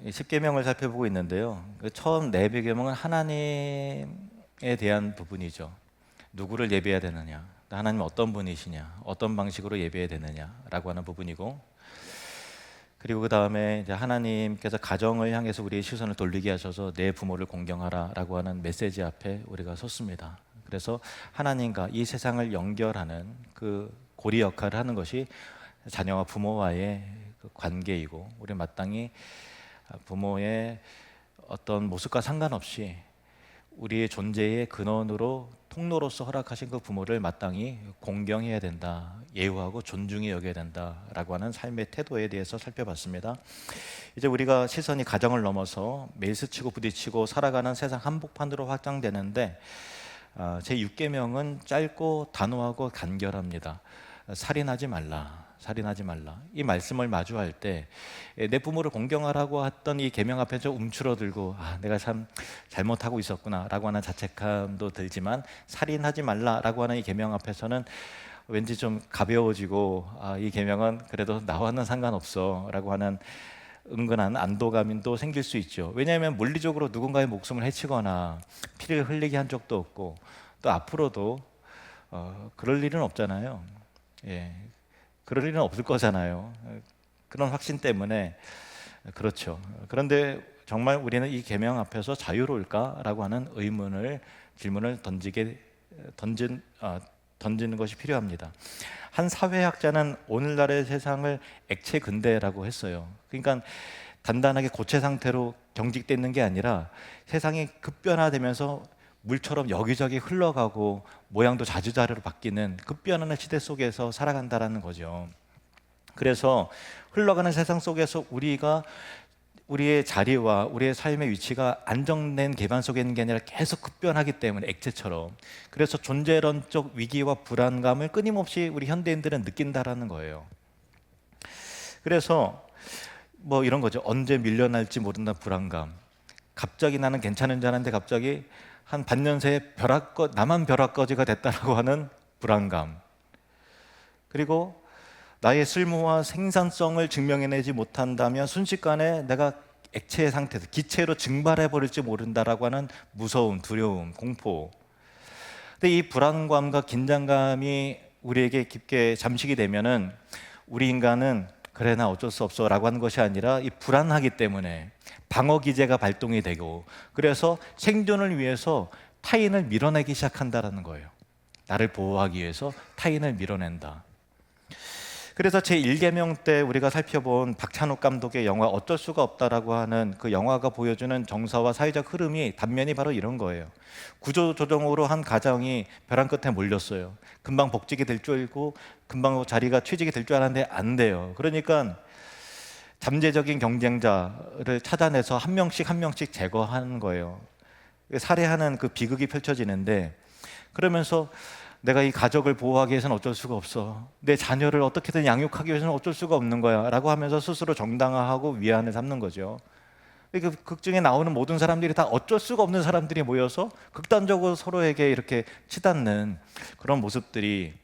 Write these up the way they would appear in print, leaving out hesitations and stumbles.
이 십계명을 살펴보고 있는데요. 처음 네 계명은 하나님에 대한 부분이죠. 누구를 예배해야 되느냐, 하나님 어떤 분이시냐, 어떤 방식으로 예배해야 되느냐라고 하는 부분이고, 그리고 그 다음에 이제 하나님께서 가정을 향해서 우리의 시선을 돌리게 하셔서 내 부모를 공경하라라고 하는 메시지 앞에 우리가 섰습니다. 그래서 하나님과 이 세상을 연결하는 그 고리 역할을 하는 것이 자녀와 부모와의 그 관계이고, 우리 마땅히 부모의 어떤 모습과 상관없이 우리의 존재의 근원으로 통로로서 허락하신 그 부모를 마땅히 공경해야 된다, 예우하고 존중히 여겨야 된다라고 하는 삶의 태도에 대해서 살펴봤습니다. 이제 우리가 시선이 가정을 넘어서 매일 스치고 부딪히고 살아가는 세상 한복판으로 확장되는데, 제 6계명은 짧고 단호하고 간결합니다. 살인하지 말라, 살인하지 말라. 이 말씀을 마주할 때 내 부모를 공경하라고 했던 이 계명 앞에서 움츠러들고 내가 참 잘못하고 있었구나 라고 하는 자책감도 들지만, 살인하지 말라라고 하는 이 계명 앞에서는 왠지 좀 가벼워지고 이 계명은 그래도 나와는 상관없어 라고 하는 은근한 안도감도 생길 수 있죠. 왜냐하면 물리적으로 누군가의 목숨을 해치거나 피를 흘리게 한 적도 없고, 또 앞으로도 그럴 일은 없잖아요. 예, 그럴 일은 없을 거잖아요. 그런 확신 때문에 그렇죠. 그런데 정말 우리는 이 계명 앞에서 자유로울까라고 하는 질문을 던지는 것이 필요합니다. 한 사회학자는 오늘날의 세상을 액체 근대라고 했어요. 그러니까 단단하게 고체 상태로 경직되어 있는 게 아니라 세상이 급변화되면서 물처럼 여기저기 흘러가고 모양도 자주자주로 바뀌는 급변하는 시대 속에서 살아간다라는 거죠. 그래서 흘러가는 세상 속에서 우리의 자리와 우리의 삶의 위치가 안정된 기반 속에 있는 게 아니라 계속 급변하기 때문에, 액체처럼. 그래서 존재론적 위기와 불안감을 끊임없이 우리 현대인들은 느낀다라는 거예요. 그래서 뭐 이런 거죠. 언제 밀려날지 모른다는 불안감. 갑자기 나는 괜찮은 줄 알았는데 갑자기 한 반년 새에 나만 벼락거지가 됐다라고 하는 불안감. 그리고 나의 쓸모와 생산성을 증명해내지 못한다면 순식간에 내가 액체의 상태에서 기체로 증발해버릴지 모른다라고 하는 무서움, 두려움, 공포. 근데 이 불안감과 긴장감이 우리에게 깊게 잠식이 되면은 우리 인간은 그래 나 어쩔 수 없어 라고 하는 것이 아니라 이 불안하기 때문에 방어 기제가 발동이 되고, 그래서 생존을 위해서 타인을 밀어내기 시작한다라는 거예요. 나를 보호하기 위해서 타인을 밀어낸다. 그래서 제1계명 때 우리가 살펴본 박찬욱 감독의 영화 어쩔 수가 없다라고 하는 그 영화가 보여주는 정서와 사회적 흐름이, 단면이 바로 이런 거예요. 구조조정으로 한 가정이 벼랑 끝에 몰렸어요. 금방 복직이 될 줄 알고 금방 자리가 취직이 될 줄 알았는데 안 돼요. 그러니까 잠재적인 경쟁자를 찾아내서 한 명씩 제거하는 거예요. 살해하는 그 비극이 펼쳐지는데, 그러면서 내가 이 가족을 보호하기 위해서는 어쩔 수가 없어, 내 자녀를 어떻게든 양육하기 위해서는 어쩔 수가 없는 거야 라고 하면서 스스로 정당화하고 위안을 삼는 거죠. 그 극 중에 나오는 모든 사람들이 다 어쩔 수가 없는 사람들이 모여서 극단적으로 서로에게 이렇게 치닫는 그런 모습들이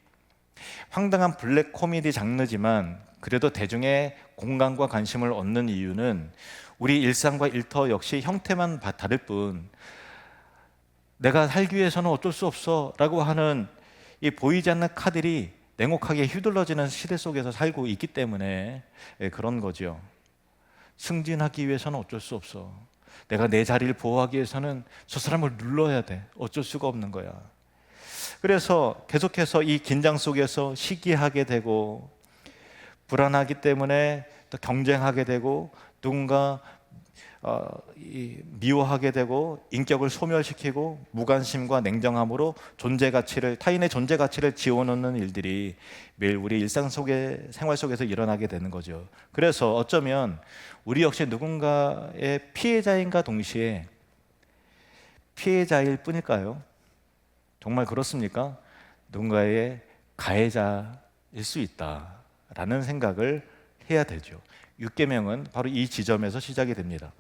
황당한 블랙 코미디 장르지만, 그래도 대중의 공감과 관심을 얻는 이유는 우리 일상과 일터 역시 형태만 다를 뿐, 내가 살기 위해서는 어쩔 수 없어 라고 하는 이 보이지 않는 카들이 냉혹하게 휘둘러지는 시대 속에서 살고 있기 때문에 그런 거죠. 승진하기 위해서는 어쩔 수 없어, 내가 내 자리를 보호하기 위해서는 저 사람을 눌러야 돼, 어쩔 수가 없는 거야. 그래서 계속해서 이 긴장 속에서 시기하게 되고, 불안하기 때문에 또 경쟁하게 되고, 누군가 미워하게 되고, 인격을 소멸시키고, 무관심과 냉정함으로 타인의 존재 가치를 지워놓는 일들이 매일 우리 일상 속에, 생활 속에서 일어나게 되는 거죠. 그래서 어쩌면 우리 역시 누군가의 피해자인가 동시에 피해자일 뿐일까요? 정말 그렇습니까? 누군가의 가해자일 수 있다라는 생각을 해야 되죠. 6계명은 바로 이 지점에서 시작이 됩니다.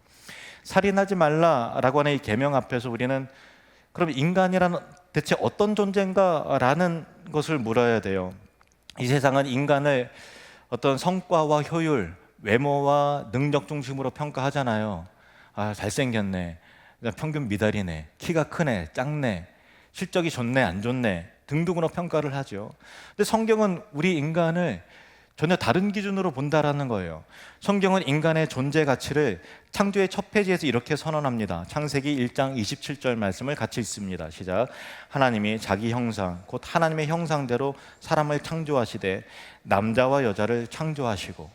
살인하지 말라라고 하는 이 계명 앞에서 우리는 그럼 인간이라는 대체 어떤 존재인가라는 것을 물어야 돼요. 이 세상은 인간을 어떤 성과와 효율, 외모와 능력 중심으로 평가하잖아요. 아, 잘생겼네, 평균 미달이네, 키가 크네, 작네, 실적이 좋네, 안 좋네 등등으로 평가를 하죠. 근데 성경은 우리 인간을 전혀 다른 기준으로 본다라는 거예요. 성경은 인간의 존재 가치를 창조의 첫 페이지에서 이렇게 선언합니다. 창세기 1장 27절 말씀을 같이 읽습니다. 시작. 하나님이 자기 형상 곧 하나님의 형상대로 사람을 창조하시되 남자와 여자를 창조하시고,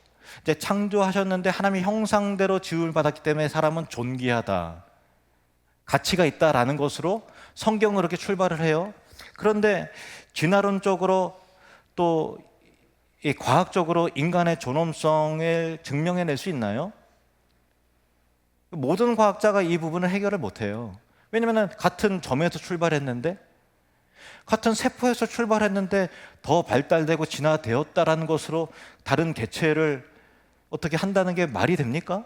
이제 창조하셨는데 하나님의 형상대로 지음을 받았기 때문에 사람은 존귀하다, 가치가 있다라는 것으로 성경은 그렇게 출발을 해요. 그런데 진화론적으로 또 이 과학적으로 인간의 존엄성을 증명해낼 수 있나요? 모든 과학자가 이 부분을 해결을 못해요. 왜냐하면 같은 점에서 출발했는데, 같은 세포에서 출발했는데 더 발달되고 진화되었다라는 것으로 다른 개체를 어떻게 한다는 게 말이 됩니까?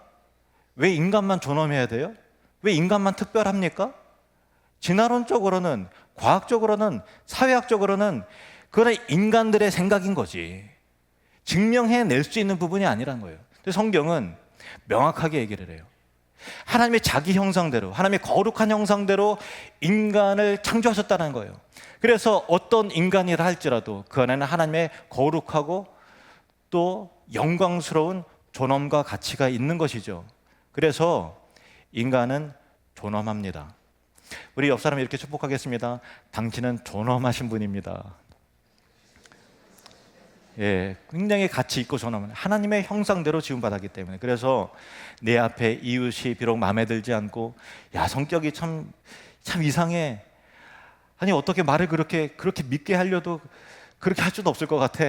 왜 인간만 존엄해야 돼요? 왜 인간만 특별합니까? 진화론적으로는, 과학적으로는, 사회학적으로는 그건 인간들의 생각인 거지, 증명해낼 수 있는 부분이 아니란 거예요. 근데 성경은 명확하게 얘기를 해요. 하나님의 자기 형상대로, 하나님의 거룩한 형상대로 인간을 창조하셨다는 거예요. 그래서 어떤 인간이라 할지라도 그 안에는 하나님의 거룩하고 또 영광스러운 존엄과 가치가 있는 것이죠. 그래서 인간은 존엄합니다. 우리 옆 사람 이렇게 축복하겠습니다. 당신은 존엄하신 분입니다. 예, 굉장히 가치 있고 존엄한 하나님의 형상대로 지음받았기 때문에. 그래서 내 앞에 이웃이 비록 마음에 들지 않고, 야, 성격이 참 이상해, 아니 어떻게 말을 그렇게 믿게 하려도 그렇게 할 수도 없을 것 같아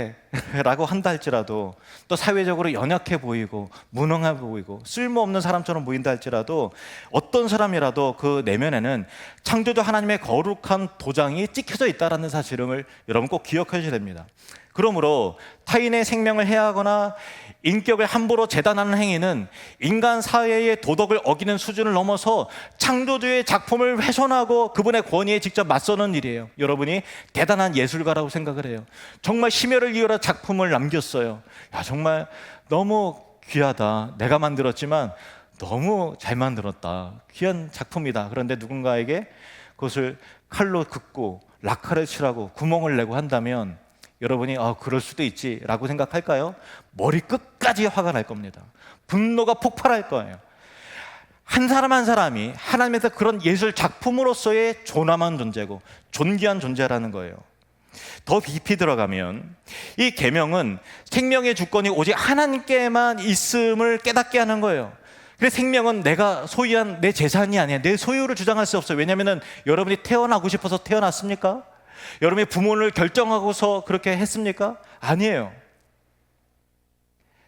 라고 한다 할지라도, 또 사회적으로 연약해 보이고 무능해 보이고 쓸모없는 사람처럼 보인다 할지라도, 어떤 사람이라도 그 내면에는 창조주 하나님의 거룩한 도장이 찍혀져 있다는 사실을 여러분 꼭 기억하셔야 됩니다. 그러므로 타인의 생명을 해하거나 인격을 함부로 재단하는 행위는 인간 사회의 도덕을 어기는 수준을 넘어서 창조주의 작품을 훼손하고 그분의 권위에 직접 맞서는 일이에요. 여러분이 대단한 예술가라고 생각을 해요. 정말 심혈을 기울여 작품을 남겼어요. 야, 정말 너무 귀하다, 내가 만들었지만 너무 잘 만들었다, 귀한 작품이다. 그런데 누군가에게 그것을 칼로 긋고 락화를 칠하고 구멍을 내고 한다면 여러분이 그럴 수도 있지 라고 생각할까요? 머리 끝까지 화가 날 겁니다. 분노가 폭발할 거예요. 한 사람 한 사람이 하나님에서 그런 예술 작품으로서의 존엄한 존재고 존귀한 존재라는 거예요. 더 깊이 들어가면 이 계명은 생명의 주권이 오직 하나님께만 있음을 깨닫게 하는 거예요. 그래서 생명은 내가 소유한 내 재산이 아니야. 내 소유를 주장할 수 없어요. 왜냐하면 여러분이 태어나고 싶어서 태어났습니까? 여러분의 부모를 결정하고서 그렇게 했습니까? 아니에요.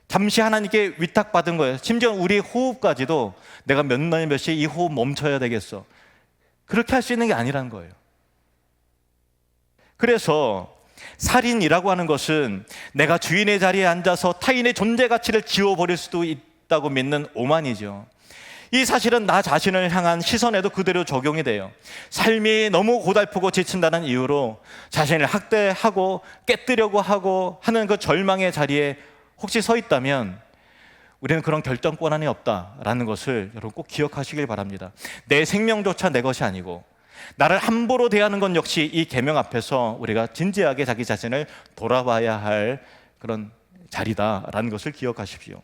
잠시 하나님께 위탁받은 거예요. 심지어 우리의 호흡까지도 내가 몇 날 몇 시에 이 호흡 멈춰야 되겠어, 그렇게 할 수 있는 게 아니라는 거예요. 그래서 살인이라고 하는 것은 내가 주인의 자리에 앉아서 타인의 존재 가치를 지워버릴 수도 있다고 믿는 오만이죠. 이 사실은 나 자신을 향한 시선에도 그대로 적용이 돼요. 삶이 너무 고달프고 지친다는 이유로 자신을 학대하고 깨뜨려고 하고 하는 그 절망의 자리에 혹시 서 있다면 우리는 그런 결정 권한이 없다라는 것을 여러분 꼭 기억하시길 바랍니다. 내 생명조차 내 것이 아니고 나를 함부로 대하는 건 역시 이 계명 앞에서 우리가 진지하게 자기 자신을 돌아봐야 할 그런 자리다라는 것을 기억하십시오.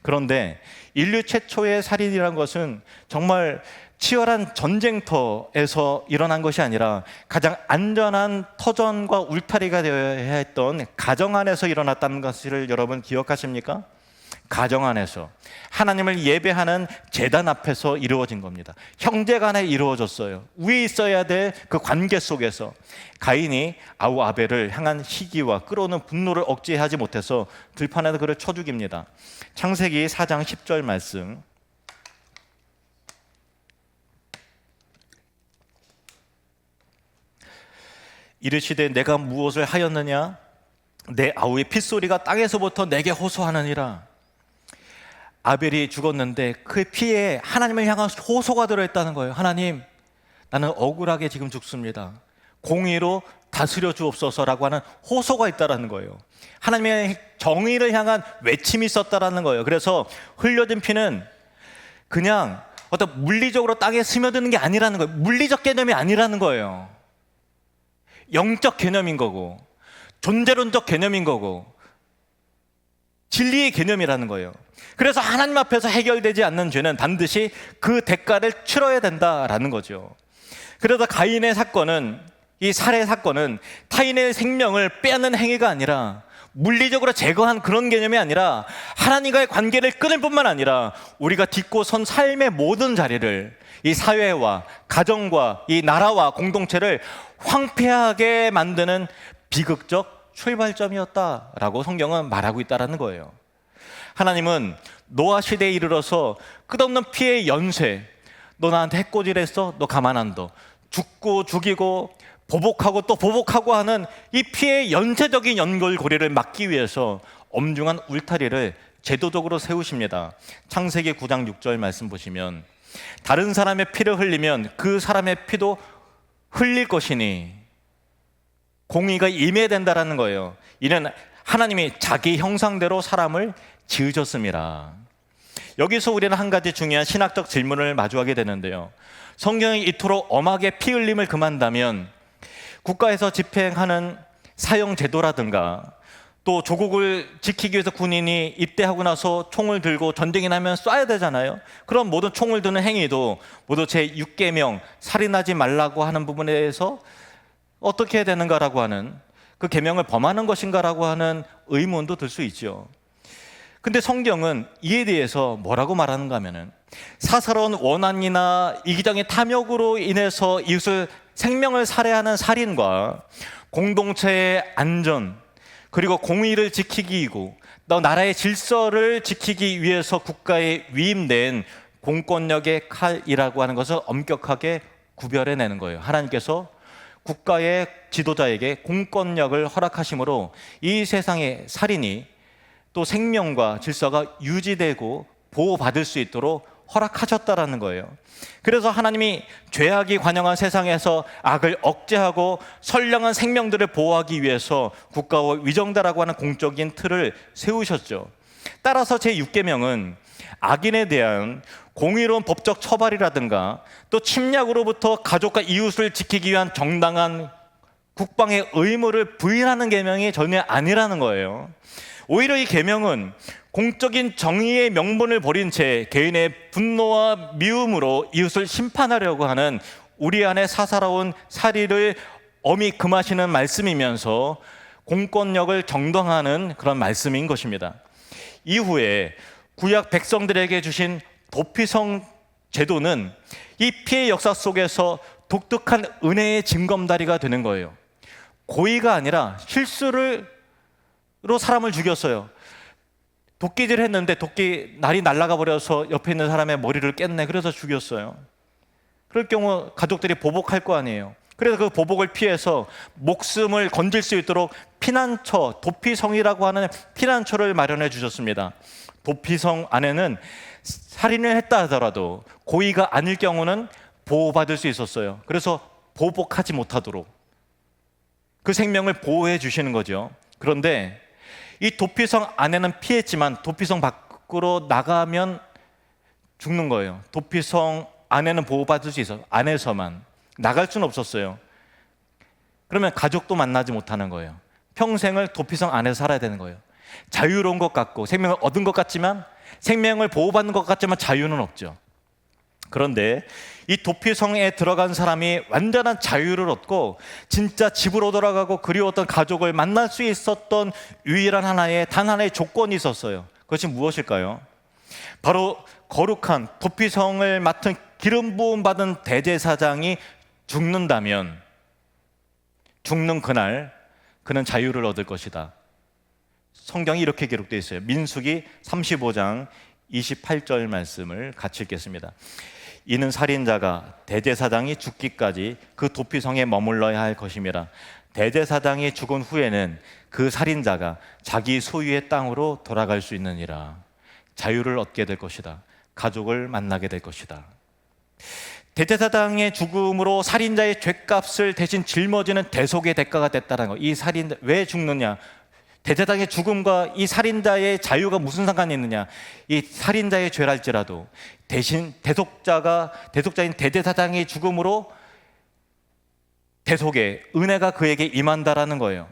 그런데 인류 최초의 살인이라는 것은 정말 치열한 전쟁터에서 일어난 것이 아니라 가장 안전한 터전과 울타리가 되어야 했던 가정 안에서 일어났다는 것을 여러분 기억하십니까? 가정 안에서 하나님을 예배하는 제단 앞에서 이루어진 겁니다. 형제 간에 이루어졌어요. 위에 있어야 될 그 관계 속에서 가인이 아우 아벨을 향한 시기와 끌어오는 분노를 억제하지 못해서 들판에서 그를 쳐 죽입니다. 창세기 4장 10절 말씀, 이르시되 내가 무엇을 하였느냐? 내 아우의 핏소리가 땅에서부터 내게 호소하느니라. 아벨이 죽었는데 그 피에 하나님을 향한 호소가 들어있다는 거예요. 하나님, 나는 억울하게 지금 죽습니다. 공의로 다스려 주옵소서라고 하는 호소가 있다라는 거예요. 하나님의 정의를 향한 외침이 있었다라는 거예요. 그래서 흘려진 피는 그냥 어떤 물리적으로 땅에 스며드는 게 아니라는 거예요. 물리적 개념이 아니라는 거예요. 영적 개념인 거고, 존재론적 개념인 거고, 진리의 개념이라는 거예요. 그래서 하나님 앞에서 해결되지 않는 죄는 반드시 그 대가를 치러야 된다라는 거죠. 그래서 가인의 사건은, 이 살해 사건은 타인의 생명을 빼앗는 행위가 아니라, 물리적으로 제거한 그런 개념이 아니라, 하나님과의 관계를 끊을 뿐만 아니라 우리가 딛고 선 삶의 모든 자리를, 이 사회와 가정과 이 나라와 공동체를 황폐하게 만드는 비극적 출발점이었다라고 성경은 말하고 있다는 거예요. 하나님은 노아 시대에 이르러서 끝없는 피해의 연쇄, 너 나한테 해코지했어? 너 가만 안 둬. 죽고 죽이고 보복하고 또 보복하고 하는 이 피해의 연쇄적인 연결고리를 막기 위해서 엄중한 울타리를 제도적으로 세우십니다. 창세기 9장 6절 말씀 보시면, 다른 사람의 피를 흘리면 그 사람의 피도 흘릴 것이니 공의가 임해된다라는 거예요. 이는 하나님이 자기 형상대로 사람을 지으셨습니다. 여기서 우리는 한 가지 중요한 신학적 질문을 마주하게 되는데요. 성경이 이토록 엄하게 피 흘림을 금한다면 국가에서 집행하는 사형 제도라든가, 또 조국을 지키기 위해서 군인이 입대하고 나서 총을 들고 전쟁이 나면 쏴야 되잖아요. 그럼 모든 총을 드는 행위도 모두 제6계명 살인하지 말라고 하는 부분에 대해서 어떻게 해야 되는가라고 하는, 그 계명을 범하는 것인가라고 하는 의문도 들 수 있죠. 근데 성경은 이에 대해서 뭐라고 말하는가 하면은, 사사로운 원한이나 이기적인 탐욕으로 인해서 이웃을 생명을 살해하는 살인과 공동체의 안전, 그리고 공의를 지키기이고 또 나라의 질서를 지키기 위해서 국가에 위임된 공권력의 칼이라고 하는 것을 엄격하게 구별해내는 거예요. 하나님께서 국가의 지도자에게 공권력을 허락하심으로 이 세상의 살인이 또 생명과 질서가 유지되고 보호받을 수 있도록 허락하셨다라는 거예요. 그래서 하나님이 죄악이 관영한 세상에서 악을 억제하고 선량한 생명들을 보호하기 위해서 국가와 위정다라고 하는 공적인 틀을 세우셨죠. 따라서 제6계명은 악인에 대한 공의로운 법적 처벌이라든가 또 침략으로부터 가족과 이웃을 지키기 위한 정당한 국방의 의무를 부인하는 계명이 전혀 아니라는 거예요. 오히려 이 계명은 공적인 정의의 명분을 버린 채 개인의 분노와 미움으로 이웃을 심판하려고 하는 우리 안에 사사로운 살인을 엄히 금하시는 말씀이면서 공권력을 정당화하는 그런 말씀인 것입니다. 이후에 구약 백성들에게 주신 도피성 제도는 이 피해 역사 속에서 독특한 은혜의 징검다리가 되는 거예요. 고의가 아니라 실수로 사람을 죽였어요. 도끼질 했는데 날이 날아가 버려서 옆에 있는 사람의 머리를 깼네. 그래서 죽였어요. 그럴 경우 가족들이 보복할 거 아니에요. 그래서 그 보복을 피해서 목숨을 건질 수 있도록 피난처, 도피성이라고 하는 피난처를 마련해 주셨습니다. 도피성 안에는 살인을 했다 하더라도 고의가 아닐 경우는 보호받을 수 있었어요. 그래서 보복하지 못하도록 그 생명을 보호해 주시는 거죠. 그런데 이 도피성 안에는 피했지만 도피성 밖으로 나가면 죽는 거예요. 도피성 안에는 보호받을 수 있어요. 안에서만. 나갈 수는 없었어요. 그러면 가족도 만나지 못하는 거예요. 평생을 도피성 안에서 살아야 되는 거예요. 자유로운 것 같고 생명을 얻은 것 같지만, 생명을 보호받는 것 같지만 자유는 없죠. 그런데 이 도피성에 들어간 사람이 완전한 자유를 얻고 진짜 집으로 돌아가고 그리웠던 가족을 만날 수 있었던 유일한 단 하나의 조건이 있었어요. 그것이 무엇일까요? 바로 거룩한 도피성을 맡은 기름 부음 받은 대제사장이 죽는다면 죽는 그날 그는 자유를 얻을 것이다. 성경이 이렇게 기록되어 있어요. 민수기 35장 28절 말씀을 같이 읽겠습니다. 이는 살인자가 대제사장이 죽기까지 그 도피성에 머물러야 할 것임이라. 대제사장이 죽은 후에는 그 살인자가 자기 소유의 땅으로 돌아갈 수 있느니라. 자유를 얻게 될 것이다. 가족을 만나게 될 것이다. 대제사장의 죽음으로 살인자의 죄값을 대신 짊어지는 대속의 대가가 됐다는 거. 이 살인자 왜 죽느냐? 대제사장의 죽음과 이 살인자의 자유가 무슨 상관이 있느냐? 이 살인자의 죄랄지라도 대신 대속자인 대제사장의 죽음으로 대속의 은혜가 그에게 임한다라는 거예요.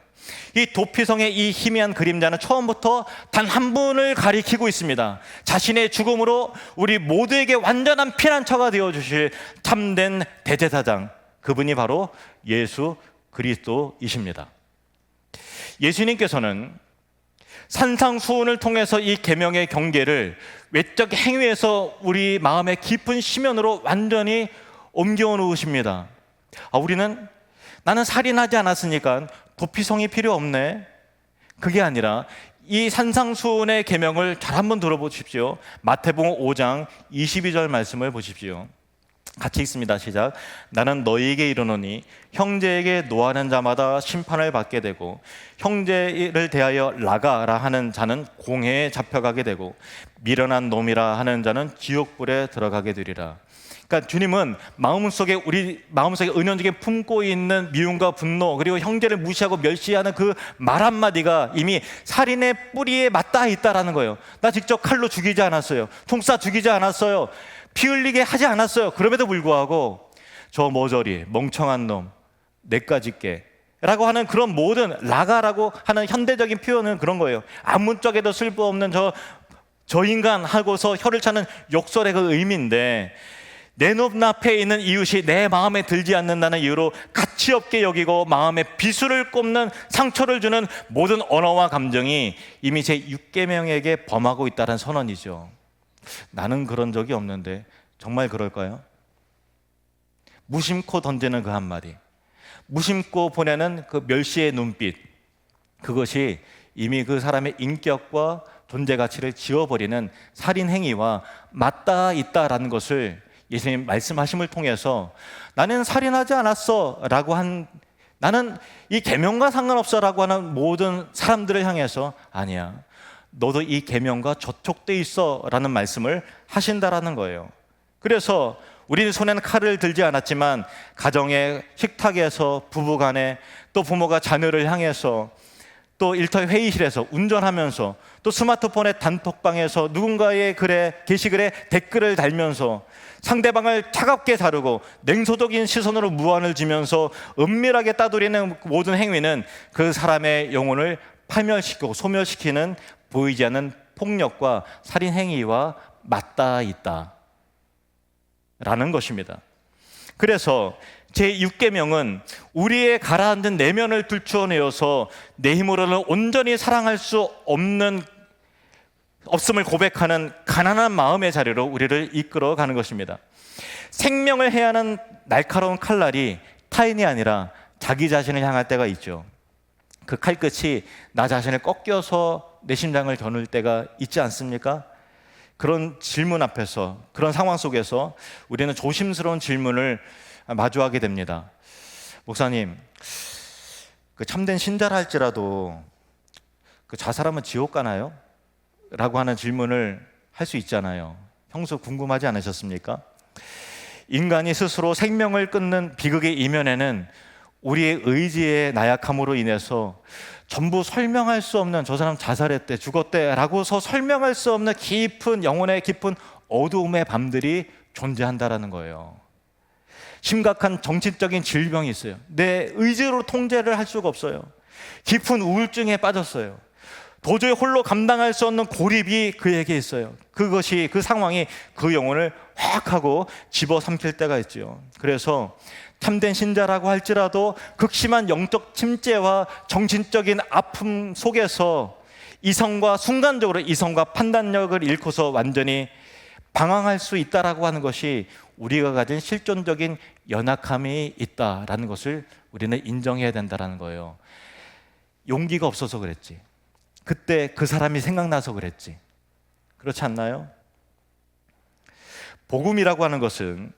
이 도피성의 이 희미한 그림자는 처음부터 단 한 분을 가리키고 있습니다. 자신의 죽음으로 우리 모두에게 완전한 피난처가 되어주실 참된 대제사장, 그분이 바로 예수 그리스도이십니다. 예수님께서는 산상수훈을 통해서 이 계명의 경계를 외적 행위에서 우리 마음의 깊은 심연으로 완전히 옮겨 놓으십니다. 우리는 나는 살인하지 않았으니까 도피성이 필요 없네. 그게 아니라 이 산상수훈의 계명을 잘 한번 들어보십시오. 마태복음 5장 22절 말씀을 보십시오. 같이 읽습니다. 시작. 나는 너희에게 이르노니 형제에게 노하는 자마다 심판을 받게 되고 형제를 대하여 라가라 하는 자는 공회에 잡혀가게 되고 미련한 놈이라 하는 자는 지옥불에 들어가게 되리라. 그러니까 주님은 우리 마음속에 은연중에 품고 있는 미움과 분노, 그리고 형제를 무시하고 멸시하는 그 말 한마디가 이미 살인의 뿌리에 맞닿아 있다라는 거예요. 나 직접 칼로 죽이지 않았어요. 총 쏴 죽이지 않았어요. 피 흘리게 하지 않았어요. 그럼에도 불구하고 저 모조리 멍청한 놈 내까짓게 라고 하는 그런 모든 라가라고 하는 현대적인 표현은 그런 거예요. 아무짝에도 쓸모없는 저 인간 하고서 혀를 차는 욕설의 그 의미인데, 내 눈앞에 있는 이웃이 내 마음에 들지 않는다는 이유로 가치없게 여기고 마음에 비수를 꼽는 상처를 주는 모든 언어와 감정이 이미 제 6계명에게 범하고 있다는 선언이죠. 나는 그런 적이 없는데 정말 그럴까요? 무심코 던지는 그 한마디, 무심코 보내는 그 멸시의 눈빛, 그것이 이미 그 사람의 인격과 존재 가치를 지워버리는 살인 행위와 맞닿아 있다라는 것을 예수님 말씀하심을 통해서 나는 살인하지 않았어 라고 나는 이 계명과 상관없어 라고 하는 모든 사람들을 향해서 아니야, 너도 이 계명과 저촉돼 있어 라는 말씀을 하신다라는 거예요. 그래서 우리 손에는 칼을 들지 않았지만 가정의 식탁에서 부부간에, 또 부모가 자녀를 향해서, 또 일터 회의실에서 운전하면서, 또 스마트폰의 단톡방에서 누군가의 게시글에 댓글을 달면서 상대방을 차갑게 다루고 냉소적인 시선으로 무안을 지면서 은밀하게 따돌리는 모든 행위는 그 사람의 영혼을 파멸시키고 소멸시키는 보이지 않는 폭력과 살인 행위와 맞닿아 있다라는 것입니다. 그래서 제6계명은 우리의 가라앉은 내면을 들추어내어서 내 힘으로는 온전히 사랑할 수 없음을 고백하는 가난한 마음의 자리로 우리를 이끌어가는 것입니다. 생명을 해하는 날카로운 칼날이 타인이 아니라 자기 자신을 향할 때가 있죠. 그 칼끝이 나 자신을 꺾여서 내 심장을 겨눌 때가 있지 않습니까? 그런 질문 앞에서, 그런 상황 속에서 우리는 조심스러운 질문을 마주하게 됩니다. 목사님, 그 참된 신자라 할지라도 그 자살하면 지옥 가나요? 라고 하는 질문을 할 수 있잖아요. 평소 궁금하지 않으셨습니까? 인간이 스스로 생명을 끊는 비극의 이면에는 우리의 의지의 나약함으로 인해서 전부 설명할 수 없는, 저 사람 자살했대, 죽었대 라고서 설명할 수 없는 깊은, 영혼의 깊은 어두움의 밤들이 존재한다라는 거예요. 심각한 정신적인 질병이 있어요. 내 의지로 통제를 할 수가 없어요. 깊은 우울증에 빠졌어요. 도저히 홀로 감당할 수 없는 고립이 그에게 있어요. 그것이, 그 상황이 그 영혼을 확 하고 집어삼킬 때가 있죠. 그래서 참된 신자라고 할지라도 극심한 영적 침체와 정신적인 아픔 속에서 순간적으로 이성과 판단력을 잃고서 완전히 방황할 수 있다라고 하는 것이 우리가 가진 실존적인 연약함이 있다라는 것을 우리는 인정해야 된다라는 거예요. 용기가 없어서 그랬지. 그때 그 사람이 생각나서 그랬지. 그렇지 않나요? 복음이라고 하는 것은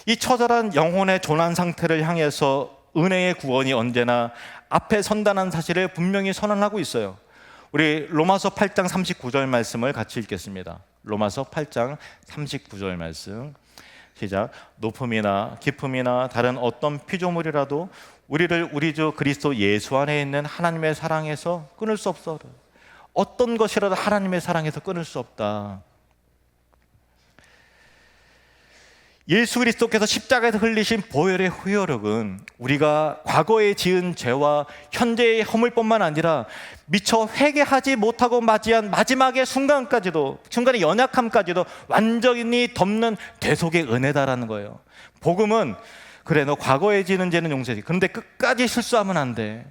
이 처절한 영혼의 조난 상태를 향해서 은혜의 구원이 언제나 앞에 선다는 사실을 분명히 선언하고 있어요. 우리 로마서 8장 39절 말씀을 같이 읽겠습니다. 로마서 8장 39절 말씀 시작. 높음이나 깊음이나 다른 어떤 피조물이라도 우리를 우리 주 그리스도 예수 안에 있는 하나님의 사랑에서 끊을 수 없어. 어떤 것이라도 하나님의 사랑에서 끊을 수 없다. 예수 그리스도께서 십자가에서 흘리신 보혈의 후혈력은 우리가 과거에 지은 죄와 현재의 허물뿐만 아니라 미처 회개하지 못하고 맞이한 마지막의 순간의 연약함까지도 완전히 덮는 대속의 은혜다라는 거예요. 복음은 그래, 너 과거에 지은 죄는 용서지. 그런데 끝까지 실수하면 안 돼.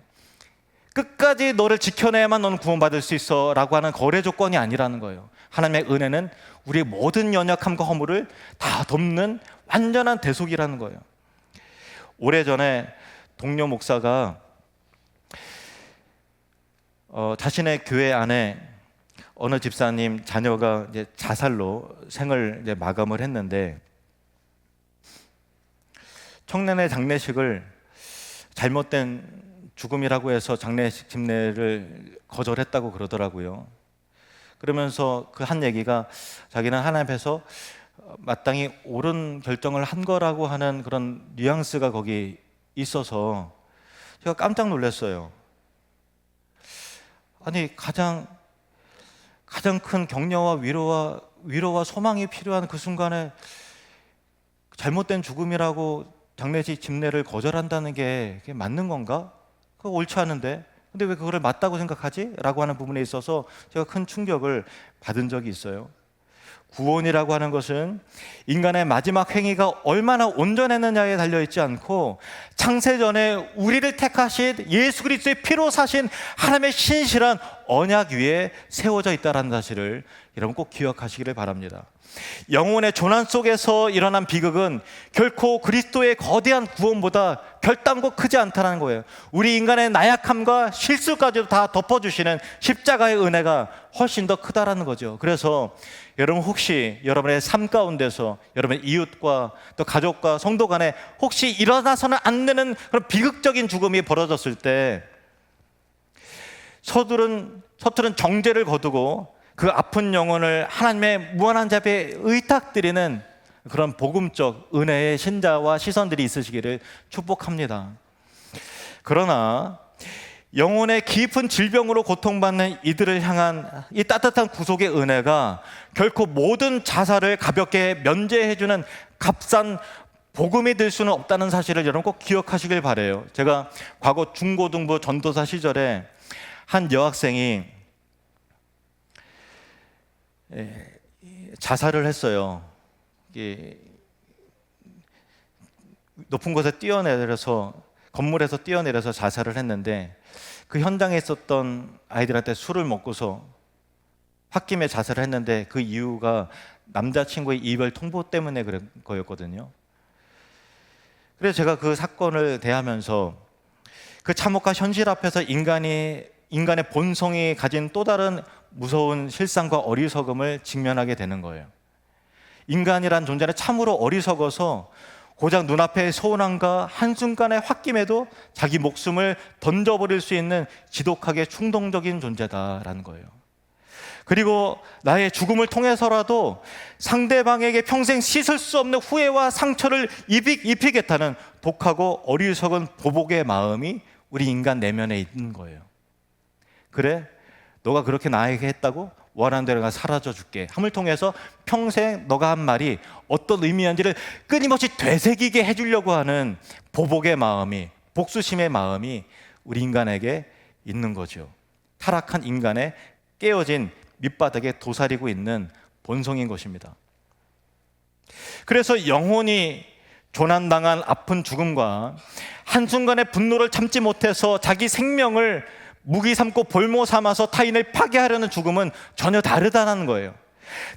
끝까지 너를 지켜내야만 너는 구원받을 수 있어 라고 하는 거래 조건이 아니라는 거예요. 하나님의 은혜는 우리의 모든 연약함과 허물을 다 덮는 완전한 대속이라는 거예요. 오래전에 동료 목사가 자신의 교회 안에 어느 집사님 자녀가 이제 자살로 생을 이제 마감을 했는데, 청년의 장례식을 잘못된 죽음이라고 해서 장례식 집례를 거절했다고 그러더라고요. 그러면서 그 한 얘기가 자기는 하나님 앞에서 마땅히 옳은 결정을 한 거라고 하는 그런 뉘앙스가 거기 있어서 제가 깜짝 놀랐어요. 아니, 가장 큰 격려와 위로와 소망이 필요한 그 순간에 잘못된 죽음이라고 장례식 집례를 거절한다는 게 그게 맞는 건가? 그거 옳지 않은데 근데 왜 그거를 맞다고 생각하지? 라고 하는 부분에 있어서 제가 큰 충격을 받은 적이 있어요. 구원이라고 하는 것은 인간의 마지막 행위가 얼마나 온전했느냐에 달려있지 않고 창세전에 우리를 택하신 예수 그리스도의 피로 사신 하나님의 신실한 언약 위에 세워져 있다는 사실을 여러분 꼭 기억하시기를 바랍니다. 영혼의 조난 속에서 일어난 비극은 결코 그리스도의 거대한 구원보다 결단코 크지 않다는 거예요. 우리 인간의 나약함과 실수까지도 다 덮어주시는 십자가의 은혜가 훨씬 더 크다라는 거죠. 그래서 여러분 혹시 여러분의 삶 가운데서 여러분의 이웃과 또 가족과 성도 간에 혹시 일어나서는 안 되는 그런 비극적인 죽음이 벌어졌을 때 서투른 정죄를 거두고 그 아픈 영혼을 하나님의 무한한 자비에 의탁드리는 그런 복음적 은혜의 신자와 시선들이 있으시기를 축복합니다. 그러나 영혼의 깊은 질병으로 고통받는 이들을 향한 이 따뜻한 구속의 은혜가 결코 모든 자살을 가볍게 면제해주는 값싼 복음이 될 수는 없다는 사실을 여러분 꼭 기억하시길 바라요. 제가 과거 중고등부 전도사 시절에 한 여학생이 자살을 했어요. 높은 곳에 뛰어내려서 건물에서 뛰어내려서 자살을 했는데 그 현장에 있었던 아이들한테 술을 먹고서 홧김에 자살을 했는데 그 이유가 남자친구의 이별 통보 때문에 그런 거였거든요. 그래서 제가 그 사건을 대하면서 그 참혹한 현실 앞에서 인간의 본성이 가진 또 다른 무서운 실상과 어리석음을 직면하게 되는 거예요. 인간이란 존재는 참으로 어리석어서 고작 눈앞의 서운함과 한순간의 홧김에도 자기 목숨을 던져버릴 수 있는 지독하게 충동적인 존재다라는 거예요. 그리고 나의 죽음을 통해서라도 상대방에게 평생 씻을 수 없는 후회와 상처를 입히겠다는 독하고 어리석은 보복의 마음이 우리 인간 내면에 있는 거예요. 그래? 너가 그렇게 나에게 했다고? 원하는 대로 내가 사라져 줄게 함을 통해서 평생 너가 한 말이 어떤 의미인지를 끊임없이 되새기게 해주려고 하는 보복의 마음이, 복수심의 마음이 우리 인간에게 있는 거죠. 타락한 인간의 깨어진 밑바닥에 도사리고 있는 본성인 것입니다. 그래서 영혼이 조난당한 아픈 죽음과 한순간의 분노를 참지 못해서 자기 생명을 무기 삼고 볼모 삼아서 타인을 파괴하려는 죽음은 전혀 다르다는 거예요.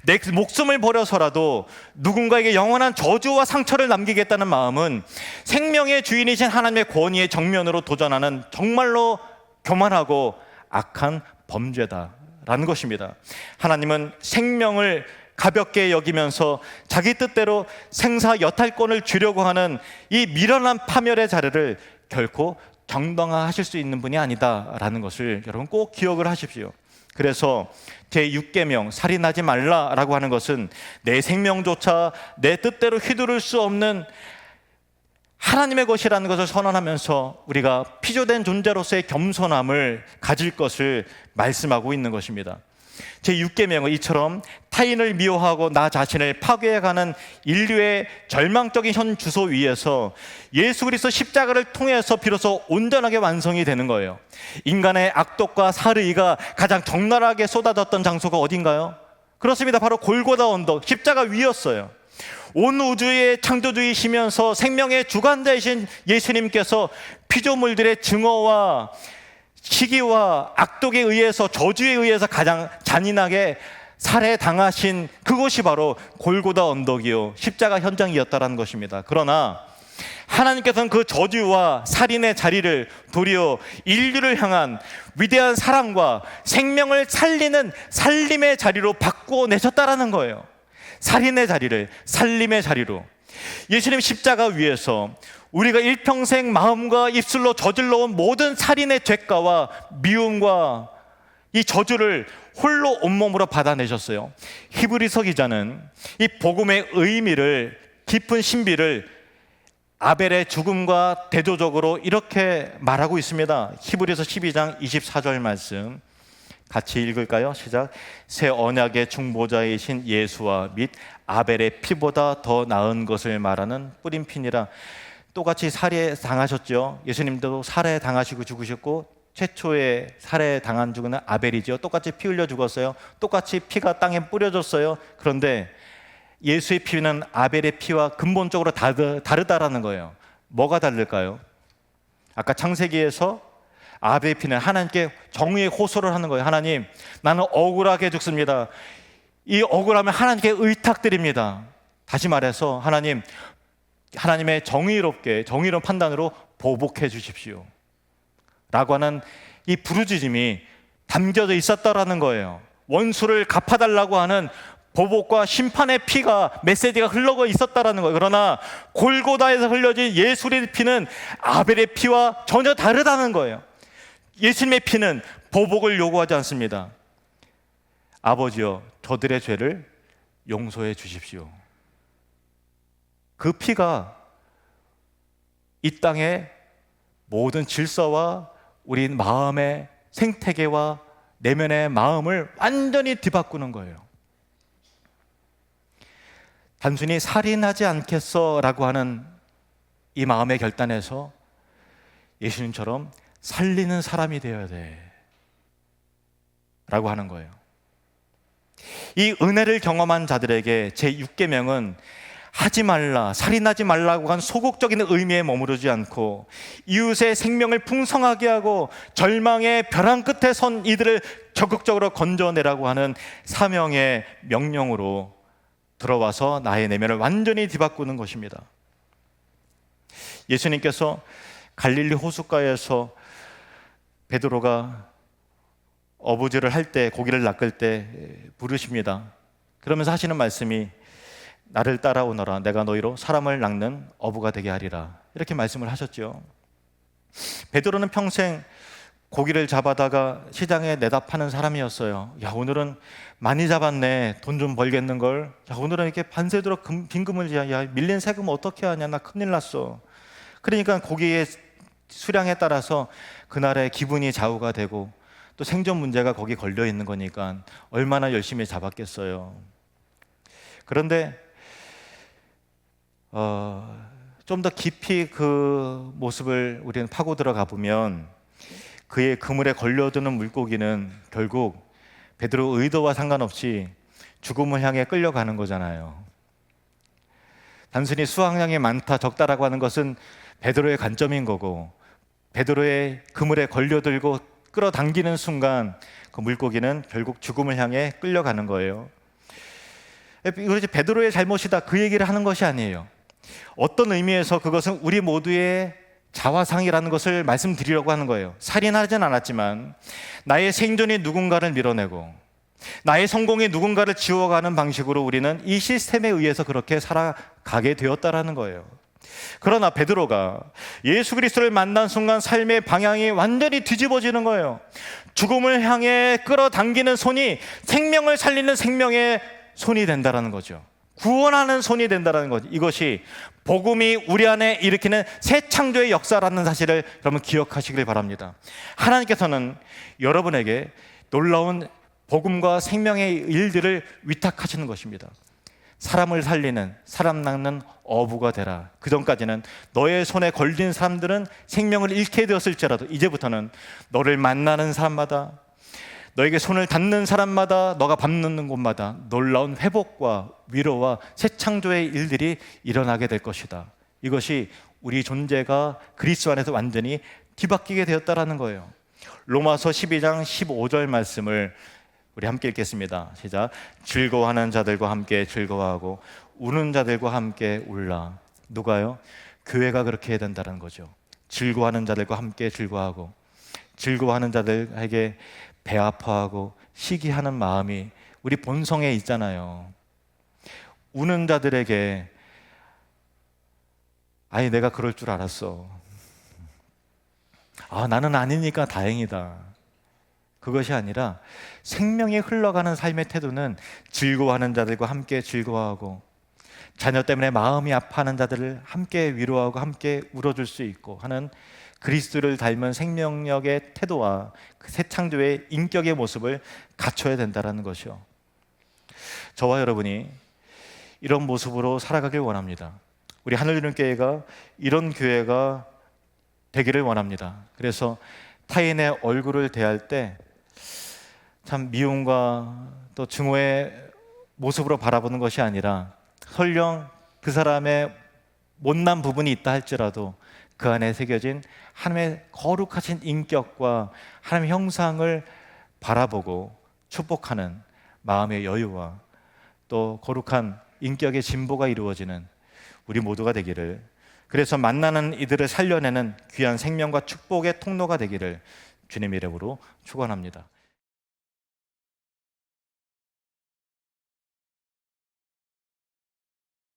내 목숨을 버려서라도 누군가에게 영원한 저주와 상처를 남기겠다는 마음은 생명의 주인이신 하나님의 권위의 정면으로 도전하는 정말로 교만하고 악한 범죄다라는 것입니다. 하나님은 생명을 가볍게 여기면서 자기 뜻대로 생사 여탈권을 주려고 하는 이 미련한 파멸의 자리를 결코 정당화하실 수 있는 분이 아니다라는 것을 여러분 꼭 기억을 하십시오. 그래서 제6계명 살인하지 말라라고 하는 것은 내 생명조차 내 뜻대로 휘두를 수 없는 하나님의 것이라는 것을 선언하면서 우리가 피조된 존재로서의 겸손함을 가질 것을 말씀하고 있는 것입니다. 제6계명은 이처럼 타인을 미워하고 나 자신을 파괴해가는 인류의 절망적인 현 주소 위에서 예수 그리스도 십자가를 통해서 비로소 온전하게 완성이 되는 거예요. 인간의 악독과 살의가 가장 적나라하게 쏟아졌던 장소가 어딘가요? 그렇습니다. 바로 골고다 언덕, 십자가 위였어요. 온 우주의 창조주이시면서 생명의 주관자이신 예수님께서 피조물들의 증오와 시기와 악독에 의해서, 저주에 의해서 가장 잔인하게 살해당하신 그곳이 바로 골고다 언덕이요 십자가 현장이었다는 것입니다. 그러나 하나님께서는 그 저주와 살인의 자리를 도리어 인류를 향한 위대한 사랑과 생명을 살리는 살림의 자리로 바꾸어 내셨다라는 거예요. 살인의 자리를 살림의 자리로. 예수님 십자가 위에서 우리가 일평생 마음과 입술로 저질러온 모든 살인의 죄가와 미움과 이 저주를 홀로 온몸으로 받아내셨어요. 히브리서 기자는 이 복음의 의미를, 깊은 신비를 아벨의 죽음과 대조적으로 이렇게 말하고 있습니다. 히브리서 12장 24절 말씀 같이 읽을까요? 시작. 새 언약의 중보자이신 예수와 및 아벨의 피보다 더 나은 것을 말하는 뿌린 피니라. 똑같이 살해당하셨죠. 예수님도 살해당하시고 죽으셨고 최초의 살해당한 죽은 아벨이죠. 똑같이 피 흘려 죽었어요. 똑같이 피가 땅에 뿌려졌어요. 그런데 예수의 피는 아벨의 피와 근본적으로 다르다라는 거예요. 뭐가 다를까요? 아까 창세기에서 아벨의 피는 하나님께 정의의 호소를 하는 거예요. 하나님, 나는 억울하게 죽습니다. 이 억울함을 하나님께 의탁드립니다. 다시 말해서 하나님의 정의로운 판단으로 보복해 주십시오 라고 하는 이 부르짖음이 담겨져 있었다라는 거예요. 원수를 갚아달라고 하는 보복과 심판의 피가, 메시지가 흘러가 있었다라는 거예요. 그러나 골고다에서 흘려진 예수의 피는 아벨의 피와 전혀 다르다는 거예요. 예수님의 피는 보복을 요구하지 않습니다. 아버지여, 저들의 죄를 용서해 주십시오. 그 피가 이 땅의 모든 질서와 우리 마음의 생태계와 내면의 마음을 완전히 뒤바꾸는 거예요. 단순히 살인하지 않겠어라고 하는 이 마음의 결단에서 예수님처럼 살리는 사람이 되어야 돼 라고 하는 거예요. 이 은혜를 경험한 자들에게 제6계명은 하지 말라, 살인하지 말라고 한 소극적인 의미에 머무르지 않고 이웃의 생명을 풍성하게 하고 절망의 벼랑 끝에 선 이들을 적극적으로 건져내라고 하는 사명의 명령으로 들어와서 나의 내면을 완전히 뒤바꾸는 것입니다. 예수님께서 갈릴리 호숫가에서 베드로가 어부질을 할 때, 고기를 낚을 때 부르십니다. 그러면서 하시는 말씀이 나를 따라오너라, 내가 너희로 사람을 낚는 어부가 되게 하리라, 이렇게 말씀을 하셨죠. 베드로는 평생 고기를 잡아다가 시장에 내다 파는 사람이었어요. 야, 오늘은 많이 잡았네, 돈 좀 벌겠는걸. 야, 오늘은 이렇게 밤새도록 빈금을 지야, 야, 밀린 세금 어떻게 하냐, 나 큰일 났어. 그러니까 고기의 수량에 따라서 그날의 기분이 좌우가 되고 또 생존 문제가 거기 걸려 있는 거니까 얼마나 열심히 잡았겠어요. 그런데 좀 더 깊이 그 모습을 우리는 파고 들어가 보면 그의 그물에 걸려드는 물고기는 결국 베드로 의도와 상관없이 죽음을 향해 끌려가는 거잖아요. 단순히 수확량이 많다, 적다라고 하는 것은 베드로의 관점인 거고, 베드로의 그물에 걸려들고 끌어당기는 순간 그 물고기는 결국 죽음을 향해 끌려가는 거예요. 그렇지, 베드로의 잘못이다, 그 얘기를 하는 것이 아니에요. 어떤 의미에서 그것은 우리 모두의 자화상이라는 것을 말씀드리려고 하는 거예요. 살인하진 않았지만 나의 생존이 누군가를 밀어내고 나의 성공이 누군가를 지워가는 방식으로 우리는 이 시스템에 의해서 그렇게 살아가게 되었다라는 거예요. 그러나 베드로가 예수 그리스도를 만난 순간 삶의 방향이 완전히 뒤집어지는 거예요. 죽음을 향해 끌어당기는 손이 생명을 살리는 생명의 손이 된다는 거죠. 구원하는 손이 된다는 거죠. 이것이 복음이 우리 안에 일으키는 새 창조의 역사라는 사실을 여러분 기억하시길 바랍니다. 하나님께서는 여러분에게 놀라운 복음과 생명의 일들을 위탁하시는 것입니다. 사람을 살리는, 사람 낚는 어부가 되라. 그 전까지는 너의 손에 걸린 사람들은 생명을 잃게 되었을지라도 이제부터는 너를 만나는 사람마다, 너에게 손을 닿는 사람마다, 너가 밟는 곳마다 놀라운 회복과 위로와 새 창조의 일들이 일어나게 될 것이다. 이것이 우리 존재가 그리스도 안에서 완전히 뒤바뀌게 되었다라는 거예요. 로마서 12장 15절 말씀을 우리 함께 읽겠습니다. 시작. 즐거워하는 자들과 함께 즐거워하고 우는 자들과 함께 울라. 누가요? 교회가 그렇게 해야 된다는 거죠. 즐거워하는 자들과 함께 즐거워하고, 즐거워하는 자들에게 배 아파하고 시기하는 마음이 우리 본성에 있잖아요. 우는 자들에게 아니 내가 그럴 줄 알았어. 나는 아니니까 다행이다. 그것이 아니라 생명이 흘러가는 삶의 태도는 즐거워하는 자들과 함께 즐거워하고, 자녀 때문에 마음이 아파하는 자들을 함께 위로하고 함께 울어줄 수 있고 하는 그리스도를 닮은 생명력의 태도와 그 새 창조의 인격의 모습을 갖춰야 된다는 것이요. 저와 여러분이 이런 모습으로 살아가길 원합니다. 우리 하늘이름교회가 이런 교회가 되기를 원합니다. 그래서 타인의 얼굴을 대할 때 참 미움과 또 증오의 모습으로 바라보는 것이 아니라, 설령 그 사람의 못난 부분이 있다 할지라도 그 안에 새겨진 하나님의 거룩하신 인격과 하나님의 형상을 바라보고 축복하는 마음의 여유와 또 거룩한 인격의 진보가 이루어지는 우리 모두가 되기를, 그래서 만나는 이들을 살려내는 귀한 생명과 축복의 통로가 되기를 주님의 이름으로 축원합니다.